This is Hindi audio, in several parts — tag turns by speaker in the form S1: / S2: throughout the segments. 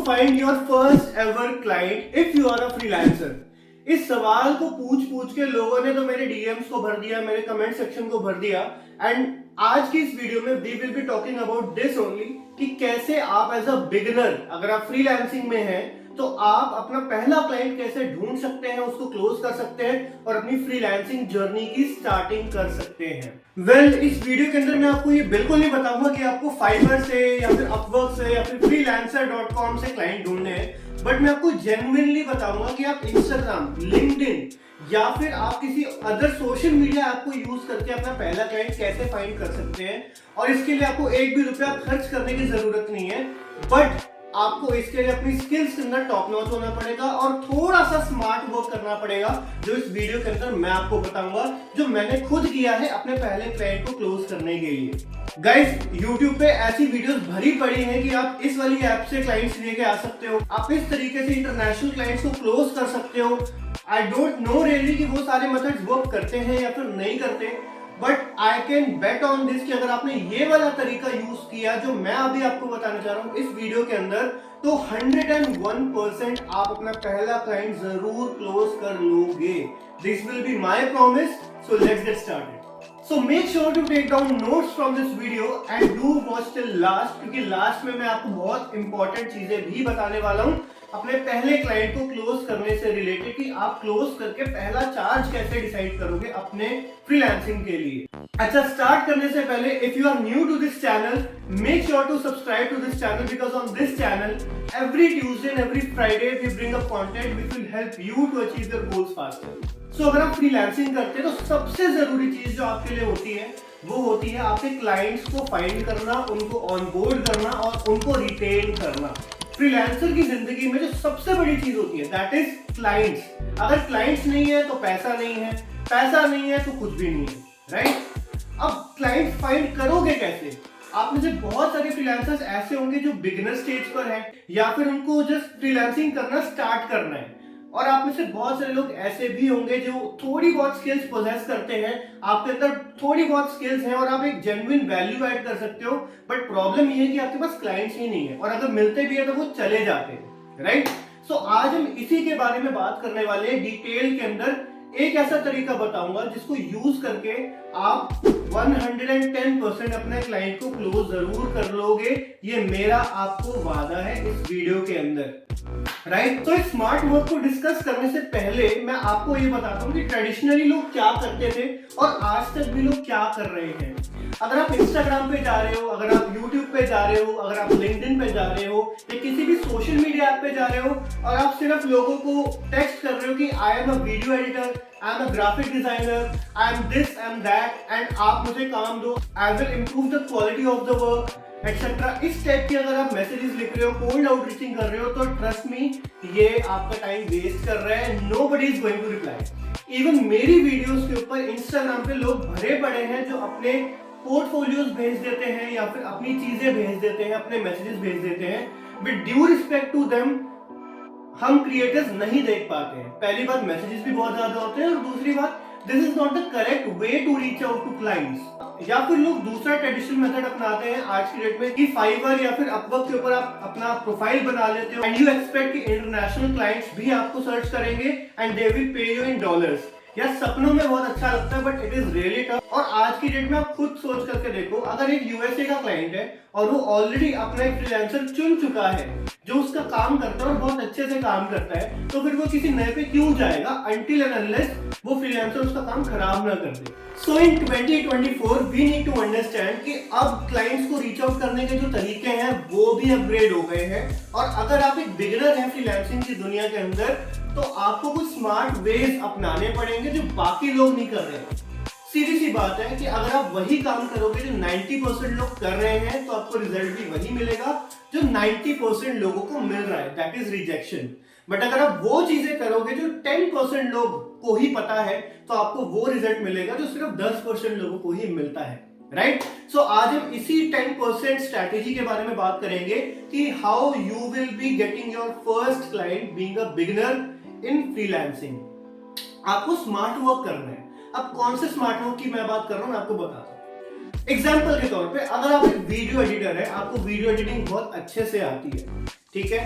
S1: find your first ever client if you are a freelancer? इस सवाल को पूछ के लोगों ने तो मेरे डीएम्स को भर दिया, मेरे कमेंट सेक्शन को भर दिया। एंड आज की इस वीडियो में we will be talking about this only कि कैसे आप एज अ बिगिनर, अगर आप फ्रीलांसिंग में हैं तो आप अपना पहला क्लाइंट कैसे ढूंढ सकते हैं, उसको क्लोज कर सकते हैं और अपनी फ्रीलांसिंग जर्नी की स्टार्टिंग कर सकते हैं। वेल, इस वीडियो के अंदर मैं आपको ये बिल्कुल नहीं बताऊंगा कि आपको फाइवर से या फिर अपवर्क से या फिर freelancer.com से क्लाइंट ढूंढने हैं, बट मैं आपको जेन्युइनली बताऊंगा कि आप इंस्टाग्राम, लिंक्डइन या फिर आप किसी अदर सोशल मीडिया ऐप को यूज करके अपना पहला क्लाइंट कैसे फाइंड कर सकते हैं। और इसके लिए आपको एक भी रुपया खर्च करने की जरूरत नहीं है, बट आपको इसके लिए अपनी स्किल्स के अंदर टॉप नॉच होना पड़ेगा और थोड़ा सा स्मार्ट वर्क करना पड़ेगा, जो इस वीडियो के अंदर मैं आपको बताऊंगा, जो मैंने खुद किया है अपने पहले क्लाइंट को क्लोज करने के लिए। गाइस, YouTube पे ऐसी वीडियोस भरी पड़ी हैं कि आप इस वाली ऐप से क्लाइंट्स लेके आ सकते हो, आप इस तरीके से इंटरनेशनल क्लाइंट्स को क्लोज कर सकते हो। आई डोंट नो रियली कि वो सारे मेथड्स वर्क करते हैं या फिर नहीं करते, but I can bet on this कि अगर आपने ये वाला तरीका यूज किया जो मैं अभी आपको बताना चाह रहा हूँ इस वीडियो के अंदर, तो 101% आप अपना पहला क्लाइंट जरूर क्लोज कर लोगे। This will be my promise, so let's get started. So make sure to take down notes from this video and do watch till last, क्योंकि लास्ट में मैं आपको बहुत इंपॉर्टेंट चीजें भी बताने वाला हूँ अपने पहले क्लाइंट को क्लोज करने से रिलेटेड, कि आप क्लोज करके पहला चार्ज कैसे डिसाइड करोगे अपने फ्रीलांसिंग के लिए। अच्छा, स्टार्ट करने से पहले if you are new to this channel, make sure to subscribe to this channel, because on this channel every Tuesday and every Friday we bring up content which will help you to achieve your goals faster. So अगर आप फ्रीलांसिंग करते हैं तो सबसे जरूरी चीज जो आपके लिए होती है वो होती है आपके क्लाइंट्स को फाइंड करना, उनको ऑनबोर्ड करना और उनको रिटेन करना। फ्रीलांसर की जिंदगी में जो सबसे बड़ी चीज होती है दैट इज क्लाइंट्स। अगर क्लाइंट्स नहीं है तो पैसा नहीं है, पैसा नहीं है तो कुछ भी नहीं है, राइट? अब क्लाइंट्स फाइंड करोगे कैसे? आप में से बहुत सारे फ्रीलांसर्स ऐसे होंगे जो बिगिनर स्टेज पर हैं या फिर उनको जस्ट फ्रीलांसिंग करना स्टार्ट करना है, और आप में से बहुत सारे लोग ऐसे भी होंगे जो थोड़ी बहुत स्किल्स पोजेस करते हैं, आपके अंदर थोड़ी बहुत स्किल्स हैं और आप एक जेन्युइन वैल्यू ऐड कर सकते हो, बट प्रॉब्लम ये है कि आपके पास क्लाइंट्स ही नहीं है, और अगर मिलते भी है तो वो चले जाते हैं, राइट? सो आज हम इसी के बारे में बात करने वाले हैं डिटेल के अंदर। एक ऐसा तरीका बताऊंगा जिसको यूज करके आप 110% अपने क्लाइंट को क्लोज जरूर कर लोगे, ये मेरा आपको वादा है इस वीडियो के अंदर, राइट? तो इस स्मार्ट वर्क को डिस्कस करने से पहले मैं आपको ये बताता हूँ कि ट्रेडिशनली लोग क्या करते थे और आज तक भी लोग क्या कर रहे हैं। अगर आप इंस्टाग्राम पे जा रहे हो, अगर आप यूट्यूब पे जा रहे हो, अगर आप लिंक्डइन पे जा रहे हो या किसी भी सोशल मीडिया ऐप पे जा रहे हो और आप सिर्फ लोगों को टेक्स्ट कर रहे हो कि I am a video editor, I am a graphic designer, I am this, I am that, and आप मुझे काम दो, I will improve the quality of the work etcetera, इस टाइप की अगर आप मैसेजेस लिख रहे हो, कोल्ड आउटरीचिंग कर रहे हो, तो ट्रस्ट मी, ये आपका टाइम वेस्ट कर रहा है। Nobody is going to reply. Even मेरी वीडियोस के ऊपर इंस्टाग्राम पे लोग भरे पड़े हैं जो अपने पोर्टफोलियोज भेज देते हैं या फिर अपनी चीजें भेज देते हैं, अपने मैसेजेस भेज देते हैं। With due respect to them, हम क्रिएटर्स नहीं देख पाते हैं। पहली बात, मैसेजेस भी बहुत ज्यादा होते हैं, और दूसरी बात, this is not the correct way to reach out to clients. या फिर लोग दूसरा ट्रेडिशनल मेथड अपनाते हैं आज की डेट में कि फाइवर या फिर अपवर्क के ऊपर आप अपना प्रोफाइल बना लेते हो एंड यू एक्सपेक्ट कि इंटरनेशनल क्लाइंट्स भी आपको सर्च करेंगे and they will pay you in dollars. यार, सपनों में बहुत अच्छा लगता है, but it is really tough. और आज की डेट में आप खुद सोच करके देखो, अगर एक यूएसए का क्लाइंट है और वो ऑलरेडी अपना एक फ्रीलांसर चुन चुका है जो उसका काम करता है और बहुत अच्छे से काम करता है, तो फिर वो किसी नए पे क्यों जाएगा अनटिल एंड अनलेस वो फ्रीलांसर उसका काम खराब ना कर दे। सो इन 2024 वी नीड टू अंडरस्टैंड कि अब क्लाइंट्स को रीच आउट करने के जो तरीके हैं वो भी अपग्रेड हो गए हैं, और अगर आप एक बिगिनर हैं फ्रीलांसिंग की दुनिया के अंदर तो आपको कुछ स्मार्ट वेज अपनाने पड़ेंगे जो बाकी लोग नहीं कर रहे। सीधी सी बात है कि अगर आप वही काम करोगे जो 90% लोग कर रहे हैं तो आपको रिजल्ट भी वही मिलेगा जो 90% लोगों को मिल रहा है, दैट इज रिजेक्शन। बट अगर आप वो चीजें करोगे जो 10% लोग को ही पता है तो आपको वो रिजल्ट मिलेगा जो सिर्फ 10% लोगों को ही मिलता है, राइट? सो आज हम इसी 10% स्ट्रैटेजी के बारे में बात करेंगे कि how you will be getting your first client being a beginner in freelancing. आपको स्मार्ट वर्क करना है। अब कौन से स्मार्ट वर्क की मैं बात कर रहा हूं, मैं आपको बताता हूं। एग्जाम्पल के तौर पे, अगर आप एक वीडियो एडिटर है, आपको वीडियो एडिटिंग बहुत अच्छे से आती है, ठीक है,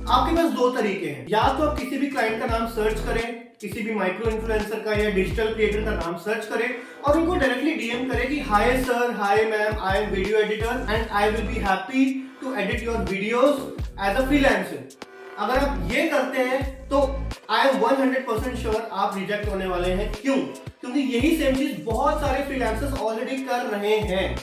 S1: आपके पास दो तरीके हैं। या तो आप किसी भी क्लाइंट का नाम सर्च करें, किसी भी माइक्रो इन्फ्लुएंसर का या डिजिटल क्रिएटर का नाम सर्च करें और उनको डायरेक्टली डीएम करें कि hi sir, hi ma'am, I am video editor and I will be happy to edit your videos as a freelancer. अगर आप ये करते हैं तो आई एम 100% श्योर आप रिजेक्ट होने वाले हैं। क्यों? क्योंकि यही सेम चीज बहुत सारे फ्रीलांसर्स ऑलरेडी कर रहे हैं,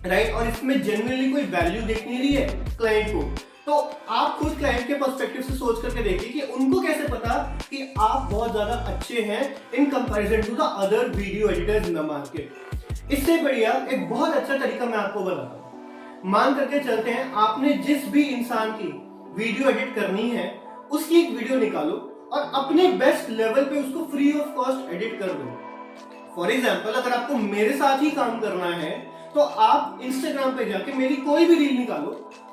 S1: राइट? और इसमें जेन्युइनली कोई वैल्यू दिख नहीं रही है क्लाइंट को। तो आप खुद क्लाइंट के पर्सपेक्टिव से सोच करके देखिए कि उनको कैसे पता कि आप बहुत ज्यादा अच्छे हैं in comparison to the other video editors in the market. इससे बढ़िया एक बहुत अच्छा तरीका मैं आपको बताता हूं। मान करके चलते हैं, आपने जिस भी इंसान की वीडियो एडिट करनी है उसकी एक वीडियो निकालो और अपने बेस्ट लेवल पे उसको फ्री ऑफ कॉस्ट एडिट कर दो। फॉर एग्जाम्पल, अगर आपको मेरे साथ ही काम करना है तो आप इंस्टाग्राम पे जाके मेरी कोई भी रील निकालो,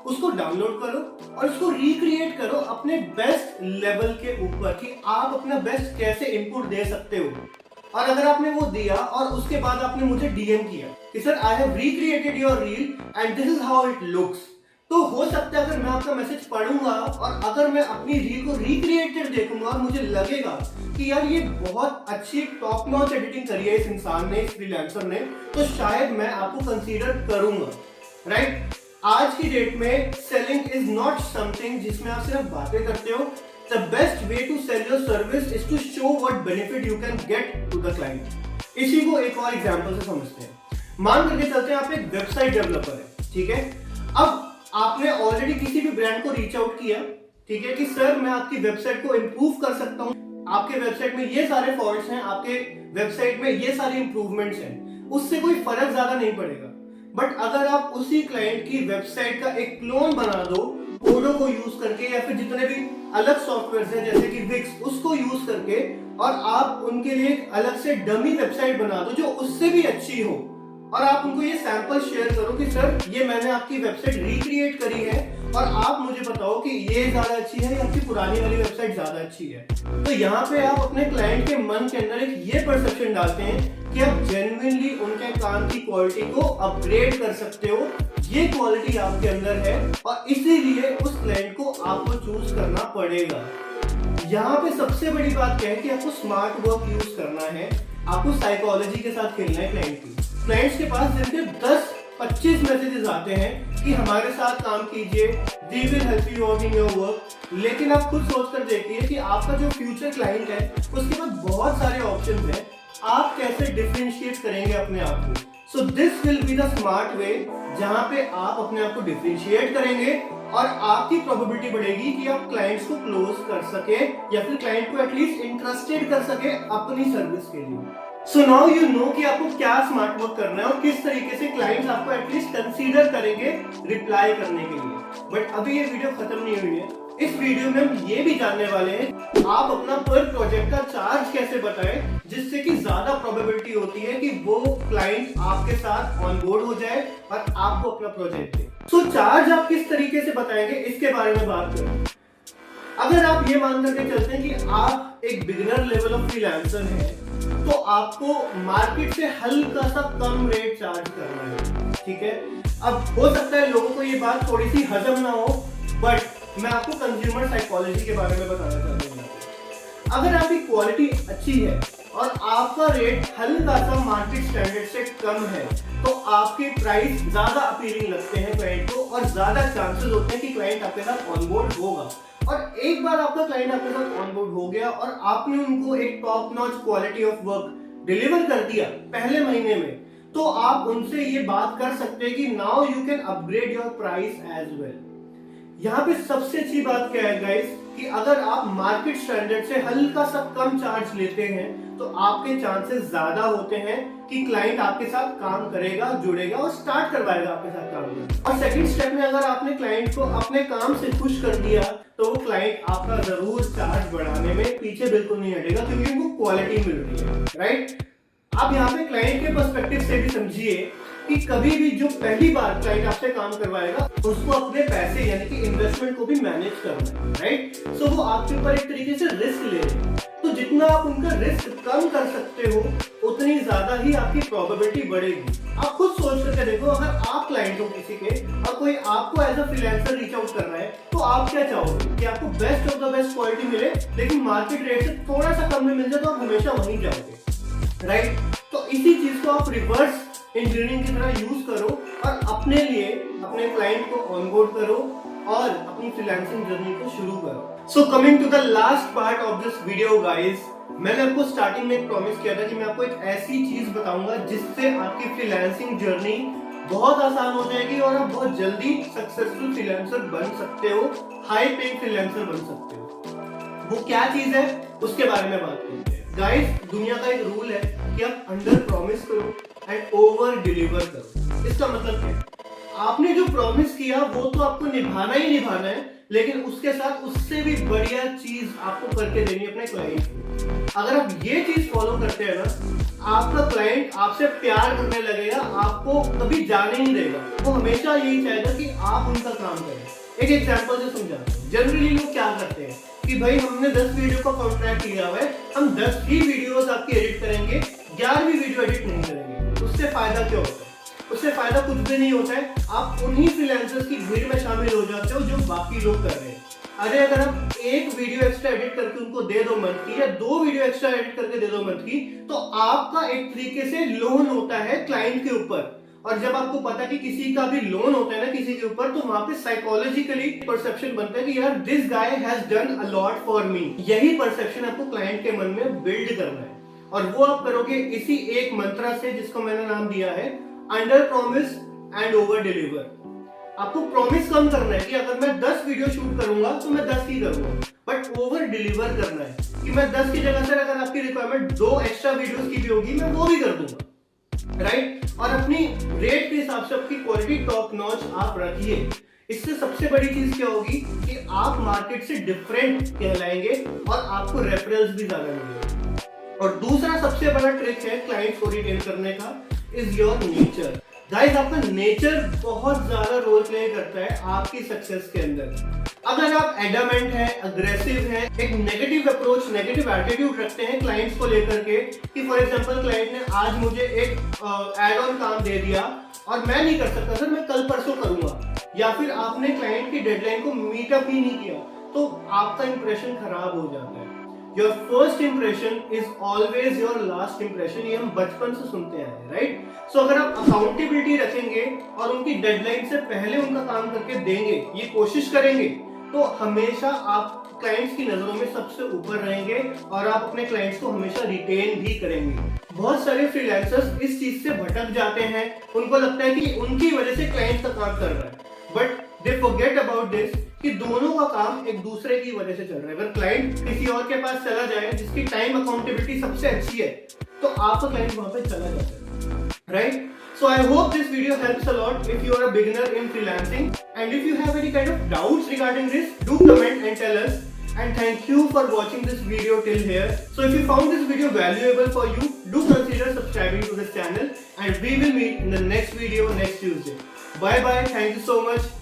S1: उसको डाउनलोड करो और उसको रिक्रिएट करो अपने बेस्ट लेवल के ऊपर कि आप अपना बेस्ट कैसे इनपुट दे सकते हो। और अगर आपने वो दिया और उसके बाद आपने मुझे डीएम किया कि sir I have recreated your reel and this is how it looks, तो हो सकता है अगर मैं आपका मैसेज पढ़ूंगा और अगर मैं अपनी रील को रिक्रिएटेड देखूंगा और मुझे लगेगा कि यार ये बहुत अच्छी टॉप नॉच एडिटिंग करी है इस इंसान ने, इस फ्रीलांसर ने, तो शायद मैं आपको कंसीडर करूंगा, राइट? आज की डेट में सेलिंग इज नॉट समथिंग जिसमें आप सिर्फ बातें करते हो। The best way to sell your service is to show what benefit you can get to the client. इसी को एक और एग्जांपल से समझते हैं। मान करके चलते हैं आप एक वेबसाइट डेवलपर है, ठीक है? अब आपने ऑलरेडी किसी भी ब्रांड को रीच आउट किया, ठीक है, कि सर मैं आपकी वेबसाइट को इंप्रूव कर सकता हूं, आपके वेबसाइट में ये सारे फॉल्ट्स हैं, आपके वेबसाइट में ये सारे इंप्रूवमेंट्स हैं, उससे कोई फर्क ज्यादा नहीं पड़ेगा। बट अगर आप उसी क्लाइंट की वेबसाइट का एक क्लोन बना दो कोडो को यूज करके या फिर जितने भी अलग सॉफ्टवेयर हैं जैसे कि विक्स, उसको यूज करके, और आप उनके लिए एक अलग से डमी वेबसाइट बना दो जो उससे भी अच्छी हो और आप उनको ये सैंपल शेयर करो कि सर ये मैंने आपकी वेबसाइट रिक्रिएट करी है और आप मुझे बताओ कि ये ज्यादा अच्छी है या आपकी पुरानी वाली वेबसाइट ज्यादा अच्छी है। तो यहाँ पे आप अपने क्लाइंट के मन के अंदर एक ये परसेप्शन डालते हैं कि आप जेन्युइनली उनके काम की क्वालिटी को अपग्रेड कर सकते हो, ये क्वालिटी आपके अंदर है और इसीलिए उस क्लाइंट को आपको चूज करना पड़ेगा। यहाँ पे सबसे बड़ी बात क्या है कि आपको स्मार्ट वर्क यूज करना है, आपको साइकोलॉजी के साथ खेलना है क्लाइंट की। क्लाइंट्स के पास दिन के 10-25 मैसेजेस आते हैं कि हमारे साथ काम कीजिए, we will help you out in your work, लेकिन आप खुद सोच कर देखिए कि आपका जो फ्यूचर क्लाइंट है उसके पास बहुत सारे ऑप्शंस हैं, आप कैसे डिफरेंशिएट करेंगे अपने आप को। So this will be the smart way जहां पे आप अपने आप को डिफरेंशिएट करेंगे और आपकी प्रोबेबिलिटी बढ़ेगी कि आप क्लाइंट्स को क्लोज कर सके या फिर क्लाइंट को एटलीस्ट इंटरेस्टेड कर सके अपनी सर्विस के लिए। सो नाउ यू नो कि आपको क्या स्मार्ट वर्क करना है और किस तरीके से क्लाइंट्स आपको एटलीस्ट कंसीडर करेंगे रिप्लाई करने के लिए। बट अभी ये वीडियो खत्म नहीं हुई है। इस वीडियो में हम ये भी जानने वाले हैं आप अपना पर प्रोजेक्ट का चार्ज कैसे बताएं जिससे कि ज्यादा प्रोबेबिलिटी होती है कि वो क्लाइंट आपके साथ ऑन बोर्ड हो जाए और आपको अपना प्रोजेक्ट दे। सो चार्ज आप किस तरीके से बताएंगे इसके बारे में बात करें। अगर आप ये मान करके चलते हैं कि आप एक बिगिनर लेवल ऑफ फ्रीलांसर हैं तो आपको मार्केट से हल्का सा कम रेट चार्ज करना है, ठीक है? अब हो सकता है लोगों को ये बात थोड़ी सी हजम ना हो, बट मैं आपको कंज्यूमर साइकोलॉजी के बारे में बताना चाहता हूँ। अगर आपकी क्वालिटी अच्छी है और आपका रेट हल्का सा मार्केट स्टैंडर्ड से कम है तो आपके प्राइस ज्यादा अपीलिंग लगते हैं क्लाइंट को और ज्यादा चांसेस होते हैं कि क्लाइंट आपके साथ ऑनबोर्ड होगा। और एक बार आपका क्लाइंट आपके साथ ऑनबोर्ड हो गया और आपने उनको एक top notch quality of work deliver कर दिया पहले महीने में, तो आप उनसे ये बात कर सकते हैं कि now you can upgrade your price as well. यहाँ पे सबसे अच्छी बात क्या है गाइस कि अगर आप मार्केट स्टैंडर्ड से हल्का सा कम चार्ज लेते हैं तो आपके चांसेस ज्यादा होते हैं कि क्लाइंट आपके साथ काम करेगा, जुड़ेगा और स्टार्ट करवाएगा आपके साथ काम करना। और सेकंड स्टेप में अगर आपने क्लाइंट को अपने काम से खुश कर दिया तो वो क्लाइंट आपका जरूर चार्ज बढ़ाने में पीछे बिल्कुल नहीं हटेगा क्योंकि उनको क्वालिटी मिल रही है, राइट? आप यहाँ पे क्लाइंट के पर्सपेक्टिव से भी समझिए कि कभी भी जो पहली बार क्लाइंट आपसे काम करवाएगा उसको अपने पैसे यानी कि इन्वेस्टमेंट को भी मैनेज करना है, राइट? सो वो आपके ऊपर एक तरीके से रिस्क ले रहे हैं। तो जितना आप उनका रिस्क कम कर सकते हो उतनी ज्यादा ही आपकी प्रोबेबिलिटी बढ़ेगी। आप खुद सोच करके देखो, अगर आप क्लाइंट हो किसी के और कोई आपको as a freelancer reach out कर रहा है तो आप क्या चाहोगे कि आपको best of the best quality मिले, लेकिन मार्केट रेट से थोड़ा सा कम में मिल जाए तो आप हमेशा वहीं जाओगे, राइट? तो इसी चीज को आप रिवर्स इंजीनियरिंग की तरह यूज करो और अपने लिए अपने क्लाइंट को ऑनबोर्ड करो और अपनी फ्रीलांसिंग जर्नी को शुरू करो। So coming to the last part of this video guys, मैंने आपको स्टार्टिंग में एक प्रॉमिस किया था कि मैं आपको एक ऐसी चीज बताऊंगा जिससे आपकी फ्रीलांसिंग जर्नी बहुत आसान हो जाएगी और आप बहुत जल्दी सक्सेसफुल फ्रीलांसर बन सकते हो, हाई पेइंग फ्रीलांसर बन सकते हो। वो क्या चीज है उसके बारे में बात करते हैं। गाइस, दुनिया का एक रूल है कि आप अंडर प्रॉमिस करो एंड ओवर डिलीवर करो। इसका मतलब क्या है? आपने जो प्रॉमिस किया वो तो आपको निभाना ही निभाना है, लेकिन उसके साथ उससे भी बढ़िया चीज आपको करके देनी है अपने क्लाइंट को। अगर आप ये चीज फॉलो करते हैं ना, आपका क्लाइंट आपसे प्यार करने लगेगा, आपको कभी जाने नहीं देगा। वो हमेशा यही चाहेगा कि आप उनका काम करें। एक एग्जांपल से समझाता हूं। जनरली लोग क्या करते हैं कि भाई हमने 10 वीडियो का कॉन्ट्रैक्ट लिया हुआ है, हम 10 ही वीडियोस आपकी एडिट करेंगे, 11वीं वीडियो एडिट नहीं करेंगे। उससे फायदा क्या होता है? उससे फायदा कुछ भी नहीं होता है। आप उन्हीं फ्रीलांसर्स की भीड़ में शामिल हो जाते हो जो बाकी लोग कर रहे हैं। अरे अगर आप एक वीडियो एक्स्ट्रा एडिट करके उनको दे दो मंथ की, या 2 वीडियो एक्स्ट्रा एडिट करके दे दो मंथ की, तो आपका एक तरीके से लोन होता है क्लाइंट के ऊपर। और जब आपको पता कि किसी का भी लोन होता है ना किसी के ऊपर, तो वहां पे साइकोलॉजिकली परसेप्शन बनता है कि यार this guy has done a lot for me. यही परसेप्शन आपको क्लाइंट के मन में बिल्ड करना है, और वो आप करोगे इसी एक मंत्रा से जिसको मैंने नाम दिया है under promise and over deliver. आपको प्रॉमिस कम करना है कि अगर मैं 10 वीडियो शूट करूंगा तो मैं 10 ही करूंगा, बट ओवर डिलीवर करना है कि मैं 10 की जगह से अगर आपकी रिक्वायरमेंट 2 एक्स्ट्रा वीडियोस की भी होगी मैं वो भी कर दूंगा, राइट? और अपनी रेट के हिसाब से आपकी क्वालिटी टॉप नॉच आप रखिए। इससे सबसे बड़ी चीज क्या होगी कि आप मार्केट से डिफरेंट कहलाएंगे और आपको रेफरेंस भी ज्यादा मिलेगा। और दूसरा सबसे बड़ा ट्रिक है क्लाइंट को रिटेन करने का, इज योर नेचर। गाइस, आपका नेचर बहुत ज्यादा रोल प्ले करता है आपकी सक्सेस के अंदर। अगर आप एडमेंट है, अग्रेसिव है, एक नेगेटिव अप्रोच, नेगेटिव एटीट्यूड रखते हैं क्लाइंट्स को लेकर के कि फॉर एग्जांपल क्लाइंट ने आज मुझे एक एड ऑन काम दे दिया और मैं नहीं कर सकता सर, मैं कल परसों करूंगा, या फिर आपने क्लाइंट की डेडलाइन को मीट अप ही नहीं किया, तो आपका इंप्रेशन खराब हो जाता है। Your first impression is always your last impression, ये हम बचपन से सुनते हैं, राइट? सो अगर आप अकाउंटेबिलिटी रखेंगे और उनकी डेडलाइन से पहले उनका काम करके देंगे, ये कोशिश करेंगे, तो हमेशा आप क्लाइंट्स की नजरों में सबसे ऊपर रहेंगे और आप अपने क्लाइंट्स को हमेशा रिटेन भी करेंगे। बहुत सारे फ्रीलांसर्स इस चीज से भटक जाते हैं, उनको लगता है कि उनकी वजह से क्लाइंट का काम कर रहा है, but they forget about this कि दोनों का काम एक दूसरे की वजह से चल रहा है। अगर क्लाइंट किसी और के पास चला जाए जिसकी टाइम अकाउंटेबिलिटी सबसे अच्छी है, तो आपका क्लाइंट वहां पे चला जाता है, right? So I hope this video helps a lot if you are a beginner in freelancing, and if you have any kind of doubts regarding this, do comment and tell us. And thank you for watching this video till here. So if you found this video valuable for you, do consider subscribing to this channel, and we will meet in the next video next Tuesday. Bye bye, thank you so much.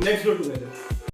S1: Let's go together.